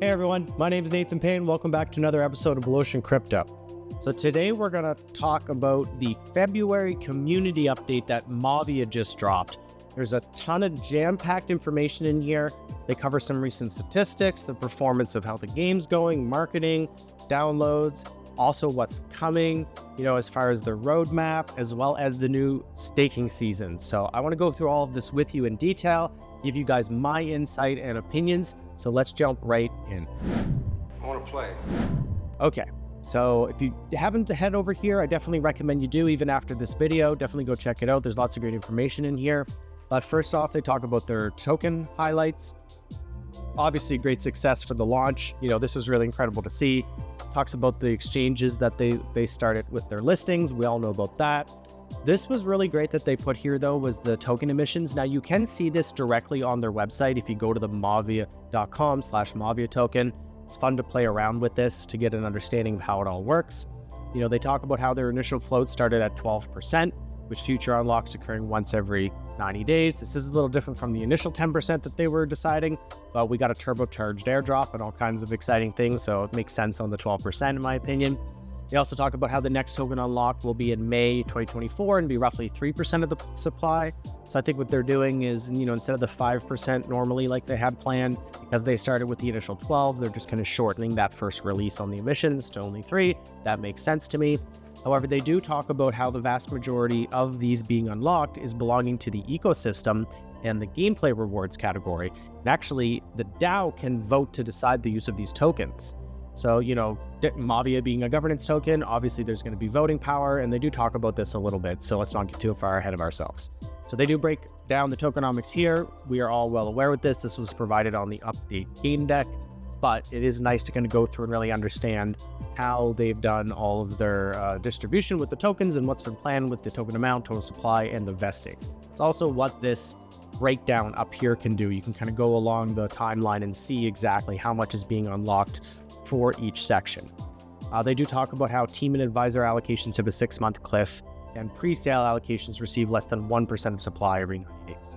Hey everyone, my name is Nathan Payne. Welcome back to another episode of Blu Ocean Crypto. So today we're going to talk about the February community update that Mavia just dropped. There's a ton of jam-packed information in here. They cover some recent statistics, the performance of how the game's going, marketing, downloads, also what's coming, as far as the roadmap, as well as the new staking season. So I want to go through all of this with you in detail, give you guys my insight and opinions. So let's jump right in. I want to play. Okay, so if you haven't head over here, I definitely recommend you do, even after this video. Definitely go check it out. There's lots of great information in here. But first off, they talk about their token highlights. Obviously, great success for the launch. This is really incredible to see. Talks about the exchanges that they started with their listings. We all know about that. This was really great that they put here, though, was the token emissions. Now, you can see this directly on their website if you go to the mavia.com/Mavia token. It's fun to play around with this to get an understanding of how it all works. They talk about how their initial float started at 12%, with future unlocks occurring once every 90 days. This is a little different from the initial 10% that they were deciding, but we got a turbocharged airdrop and all kinds of exciting things, so it makes sense on the 12% in my opinion. They also talk about how the next token unlock will be in May 2024 and be roughly 3% of the supply. So I think what they're doing is, instead of the 5% normally like they had planned, because they started with the initial 12, they're just kind of shortening that first release on the emissions to only 3. That makes sense to me. However, they do talk about how the vast majority of these being unlocked is belonging to the ecosystem and the gameplay rewards category. And actually, the DAO can vote to decide the use of these tokens. So, Mavia being a governance token, obviously there's going to be voting power, and they do talk about this a little bit, so let's not get too far ahead of ourselves. So they do break down the tokenomics here. We are all well aware with this. This was provided on the update game deck, but it is nice to kind of go through and really understand how they've done all of their distribution with the tokens and what's been planned with the token amount, total supply, and the vesting. It's also what this breakdown up here can do. You can kind of go along the timeline and see exactly how much is being unlocked for each section. They do talk about how team and advisor allocations have a 6-month cliff, and pre-sale allocations receive less than 1% of supply every 90 days.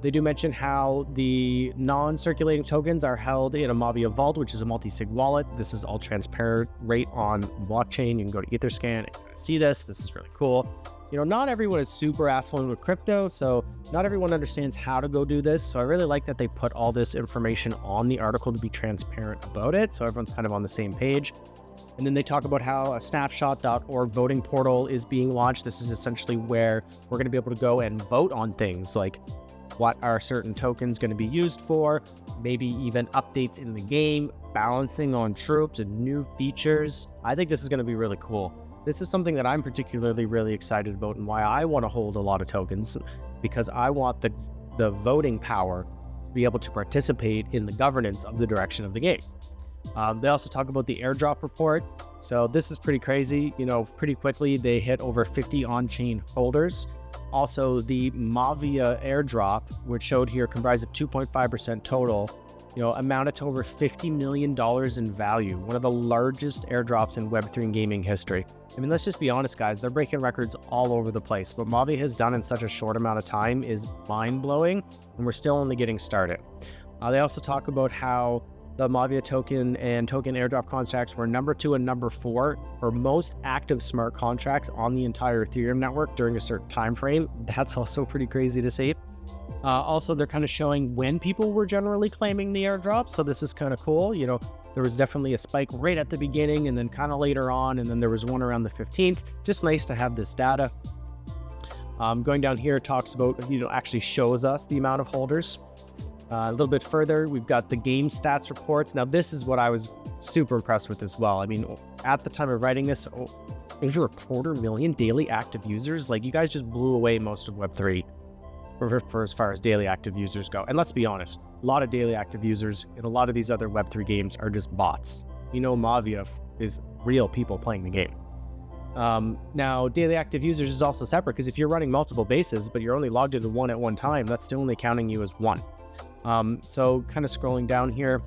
They do mention how the non-circulating tokens are held in a Mavia vault, which is a multi-sig wallet. This is all transparent rate on blockchain. You can go to Etherscan and see this. This is really cool. Not everyone is super affluent with crypto, so not everyone understands how to go do this. So I really like that they put all this information on the article to be transparent about it, so everyone's kind of on the same page. And then they talk about how a snapshot.org voting portal is being launched. This is essentially where we're going to be able to go and vote on things like what are certain tokens going to be used for, maybe even updates in the game, balancing on troops and new features. I think this is going to be really cool. This is something that I'm particularly really excited about and why I want to hold a lot of tokens, because I want the voting power to be able to participate in the governance of the direction of the game. They also talk about the Airdrop Report. So this is pretty crazy. Pretty quickly they hit over 50 on-chain holders. Also, the Mavia airdrop, which showed here, comprised of 2.5% total, amounted to over $50 million in value, one of the largest airdrops in Web3 and gaming history. I mean, let's just be honest, guys, they're breaking records all over the place. What Mavia has done in such a short amount of time is mind-blowing, and we're still only getting started. They also talk about how the Mavia token and token airdrop contracts were number 2 and number 4 for most active smart contracts on the entire Ethereum network during a certain time frame. That's also pretty crazy to see. Also, they're kind of showing when people were generally claiming the airdrop, so this is kind of cool. There was definitely a spike right at the beginning and then kind of later on, and then there was one around the 15th. Just nice to have this data. Going down here, talks about, actually shows us the amount of holders. A little bit further, we've got the game stats reports. Now, this is what I was super impressed with as well. I mean, at the time of writing this, over 250,000 daily active users. Like, you guys just blew away most of Web3 for as far as daily active users go. And let's be honest, a lot of daily active users in a lot of these other Web3 games are just bots. Mavia is real people playing the game. Now, daily active users is also separate, because if you're running multiple bases, but you're only logged into one at one time, that's still only counting you as one. So kind of scrolling down here,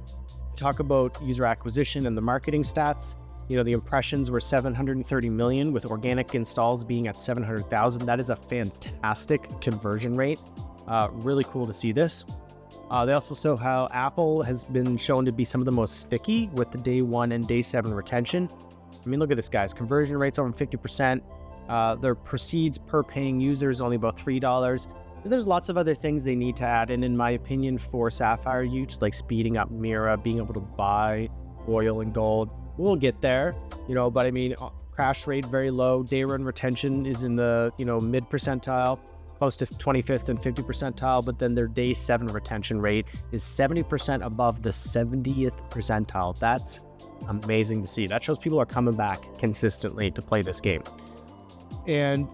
talk about user acquisition and the marketing stats. The impressions were 730 million, with organic installs being at 700,000. That is a fantastic conversion rate. Really cool to see this. They also show how Apple has been shown to be some of the most sticky with the day 1 and day 7 retention. I mean, look at this, guys. Conversion rates over 50%. Their proceeds per paying user is only about $3. There's lots of other things they need to add in my opinion, for Sapphire use, like speeding up Mira, being able to buy oil and gold. We'll get there, but I mean, crash rate very low. Day run retention is in the, mid percentile, close to 25th and 50th percentile, but then their day 7 retention rate is 70% above the 70th percentile. That's amazing to see. That shows people are coming back consistently to play this game. And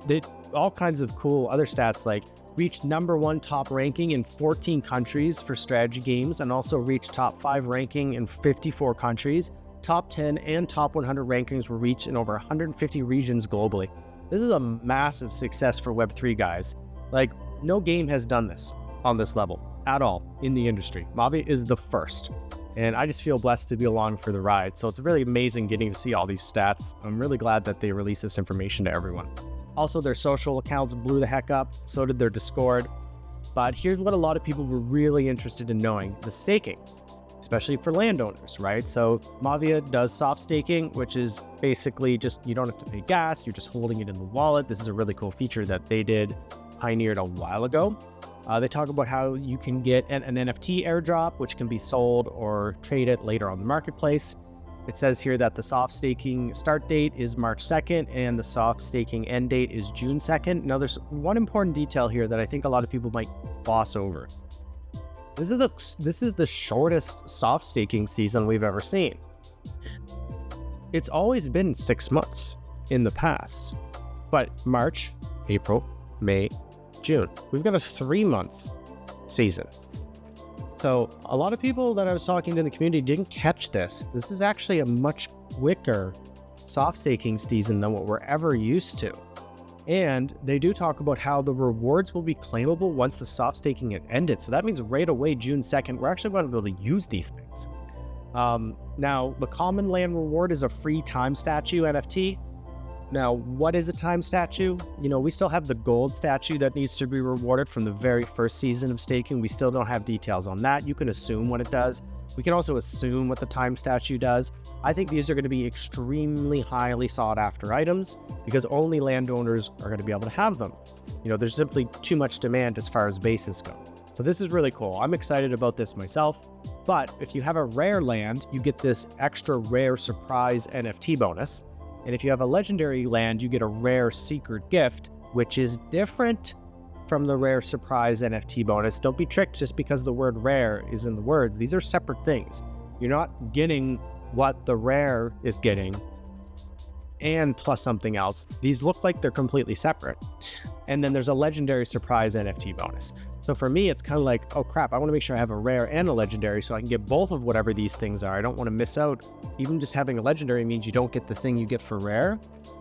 all kinds of cool other stats, like reached number 1 top ranking in 14 countries for strategy games, and also reached top 5 ranking in 54 countries. Top 10 and top 100 rankings were reached in over 150 regions globally. This is a massive success for Web3, guys. Like, no game has done this on this level at all in the industry. Mavia is the first, and I just feel blessed to be along for the ride. So it's really amazing getting to see all these stats. I'm really glad that they release this information to everyone. Also, their social accounts blew the heck up. So did their Discord. But here's what a lot of people were really interested in knowing: the staking, especially for landowners, right? So Mavia does soft staking, which is basically just, you don't have to pay gas, you're just holding it in the wallet. This is a really cool feature that they pioneered a while ago. They talk about how you can get an NFT airdrop, which can be sold or traded later on the marketplace. It says here that the soft staking start date is March 2nd and the soft staking end date is June 2nd. Now, there's one important detail here that I think a lot of people might gloss over. This is the shortest soft staking season we've ever seen. It's always been 6 months in the past, but March, April, May, June. We've got a 3-month season. So a lot of people that I was talking to in the community didn't catch this. This is actually a much quicker soft staking season than what we're ever used to. And they do talk about how the rewards will be claimable once the soft staking had ended. So that means right away, June 2nd, we're actually going to be able to use these things. Now, the common land reward is a free time statue NFT. Now, what is a time statue? We still have the gold statue that needs to be rewarded from the very first season of staking. We still don't have details on that. You can assume what it does. We can also assume what the time statue does. I think these are going to be extremely highly sought after items because only landowners are going to be able to have them. There's simply too much demand as far as bases go. So this is really cool. I'm excited about this myself. But if you have a rare land, you get this extra rare surprise NFT bonus. And if you have a legendary land, you get a rare secret gift, which is different from the rare surprise NFT bonus. Don't be tricked just because the word rare is in the words. These are separate things. You're not getting what the rare is getting and plus something else. These look like they're completely separate. And then there's a legendary surprise NFT bonus. So for me, it's kind of like, oh crap, I want to make sure I have a rare and a legendary so I can get both of whatever these things are. I don't want to miss out. Even just having a legendary means you don't get the thing you get for rare.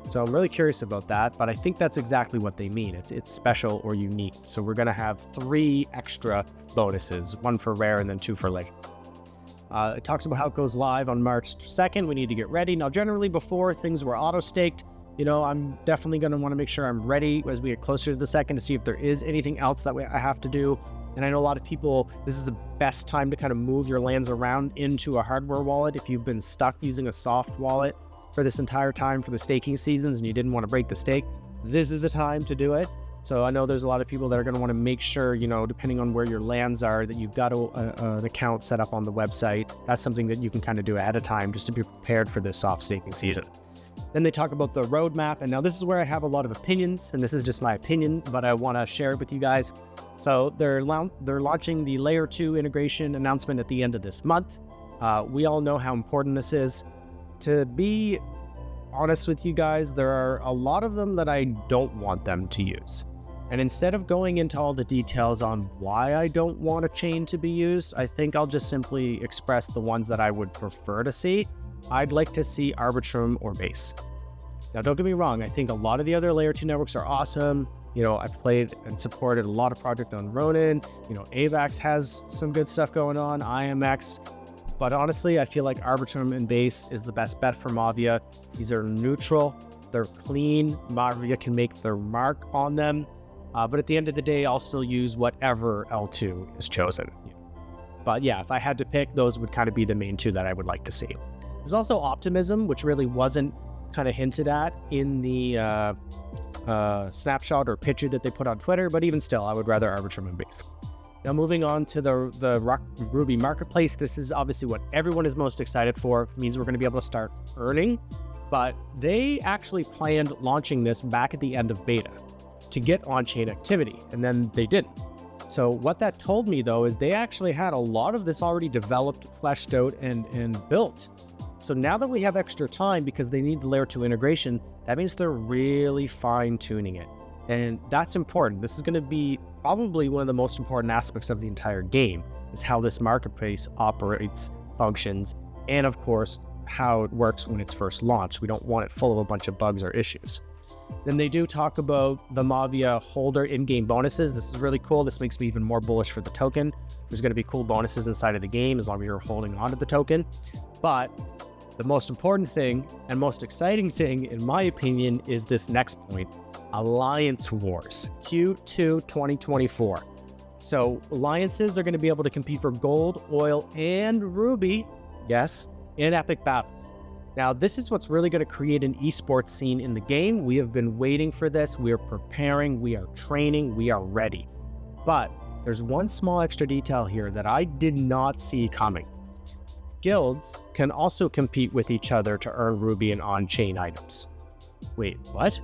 So I'm really curious about that, but I think that's exactly what they mean. It's special or unique. So we're going to have 3 extra bonuses, 1 for rare and then 2 for legend. It talks about how it goes live on March 2nd. We need to get ready. Now, generally before things were auto-staked, I'm definitely going to want to make sure I'm ready as we get closer to the 2nd to see if there is anything else that I have to do. And I know a lot of people, this is the best time to kind of move your lands around into a hardware wallet. If you've been stuck using a soft wallet for this entire time for the staking seasons and you didn't want to break the stake, this is the time to do it. So I know there's a lot of people that are going to want to make sure, depending on where your lands are, that you've got an account set up on the website. That's something that you can kind of do ahead of time just to be prepared for this soft staking season. Then they talk about the roadmap, and now this is where I have a lot of opinions, and this is just my opinion, but I want to share it with you guys. So they're launching the Layer 2 integration announcement at the end of this month. We all know how important this is. To be honest with you guys, there are a lot of them that I don't want them to use. And instead of going into all the details on why I don't want a chain to be used, I think I'll just simply express the ones that I would prefer to see. I'd like to see Arbitrum or Base. Now, don't get me wrong. I think a lot of the other Layer 2 networks are awesome. I've played and supported a lot of project on Ronin. AVAX has some good stuff going on, IMX. But honestly, I feel like Arbitrum and Base is the best bet for Mavia. These are neutral. They're clean. Mavia can make their mark on them. But at the end of the day, I'll still use whatever L2 is chosen. But yeah, if I had to pick, those would kind of be the main two that I would like to see. There's also optimism, which really wasn't kind of hinted at in the snapshot or picture that they put on Twitter, but even still, I would rather Arbitrum and Base. Now moving on to the Ruby Marketplace, this is obviously what everyone is most excited for. It means we're going to be able to start earning, but they actually planned launching this back at the end of beta to get on-chain activity, and then they didn't. So what that told me though is they actually had a lot of this already developed, fleshed out, and built. So now that we have extra time because they need the layer 2 integration, that means they're really fine-tuning it. And that's important. This is going to be probably one of the most important aspects of the entire game, is how this marketplace operates, functions, and of course, how it works when it's first launched. We don't want it full of a bunch of bugs or issues. Then they do talk about the Mavia holder in-game bonuses. This is really cool. This makes me even more bullish for the token. There's going to be cool bonuses inside of the game as long as you're holding on to the token. But the most important thing and most exciting thing, in my opinion, is this next point, Alliance Wars, Q2 2024. So alliances are going to be able to compete for gold, oil, and ruby, yes, in epic battles. Now, this is what's really going to create an esports scene in the game. We have been waiting for this. We are preparing, we are training, we are ready. But there's one small extra detail here that I did not see coming. Guilds can also compete with each other to earn ruby and on-chain items. Wait, what?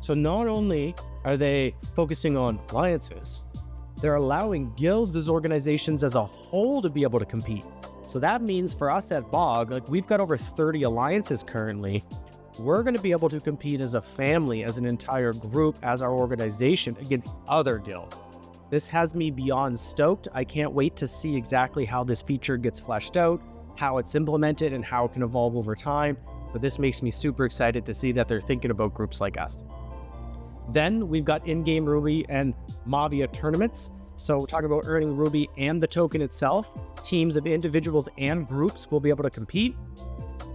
So not only are they focusing on alliances, they're allowing guilds as organizations as a whole to be able to compete. So that means for us at BOG, like we've got over 30 alliances currently. We're going to be able to compete as a family, as an entire group, as our organization against other guilds. This has me beyond stoked. I can't wait to see exactly how this feature gets fleshed out, how it's implemented, and how it can evolve over time. But this makes me super excited to see that they're thinking about groups like us. Then we've got in-game Ruby and Mavia tournaments. So we're talking about earning Ruby and the token itself. Teams of individuals and groups will be able to compete.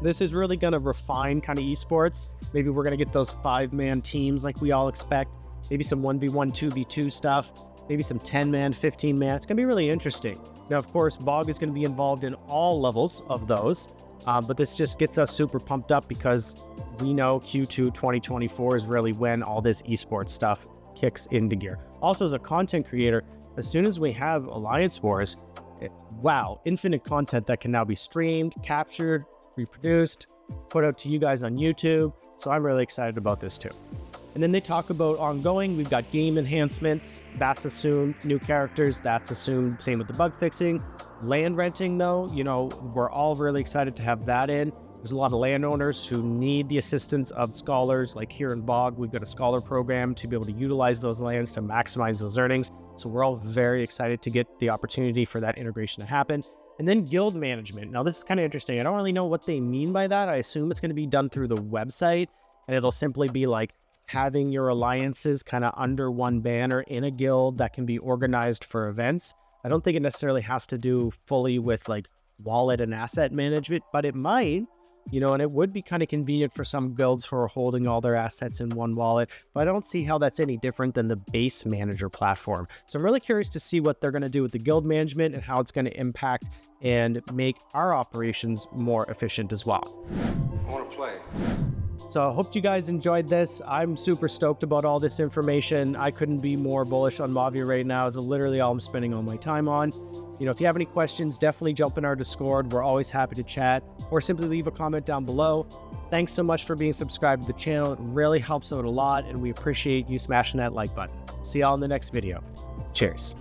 This is really going to refine kind of esports. Maybe we're going to get those 5-man teams like we all expect. Maybe some 1v1, 2v2 stuff. Maybe some 10-man, 15-man. It's going to be really interesting. Now, of course, BOG is going to be involved in all levels of those. But this just gets us super pumped up because we know Q2 2024 is really when all this esports stuff kicks into gear. Also, as a content creator, as soon as we have Alliance Wars, wow, infinite content that can now be streamed, captured, reproduced, put out to you guys on YouTube. So I'm really excited about this too. And then they talk about ongoing. We've got game enhancements. That's assumed. New characters. That's assumed. Same with the bug fixing. Land renting, though, you know, we're all really excited to have that in. There's a lot of landowners who need the assistance of scholars. Like here in BOG, we've got a scholar program to be able to utilize those lands to maximize those earnings. So we're all very excited to get the opportunity for that integration to happen. And then guild management. Now, this is kind of interesting. I don't really know what they mean by that. I assume it's going to be done through the website, and it'll simply be like having your alliances kind of under one banner in a guild that can be organized for events. I don't think it necessarily has to do fully with like wallet and asset management, but it might, you know, and it would be kind of convenient for some guilds who are holding all their assets in one wallet, but I don't see how that's any different than the base manager platform. So I'm really curious to see what they're going to do with the guild management and how it's going to impact and make our operations more efficient as well. I want to play. So I hope you guys enjoyed this. I'm super stoked about all this information. I couldn't be more bullish on Mavia right now. It's literally all I'm spending all my time on. You know, if you have any questions, definitely jump in our Discord. We're always happy to chat, or simply leave a comment down below. Thanks so much for being subscribed to the channel. It really helps out a lot, and we appreciate you smashing that like button. See y'all in the next video. Cheers.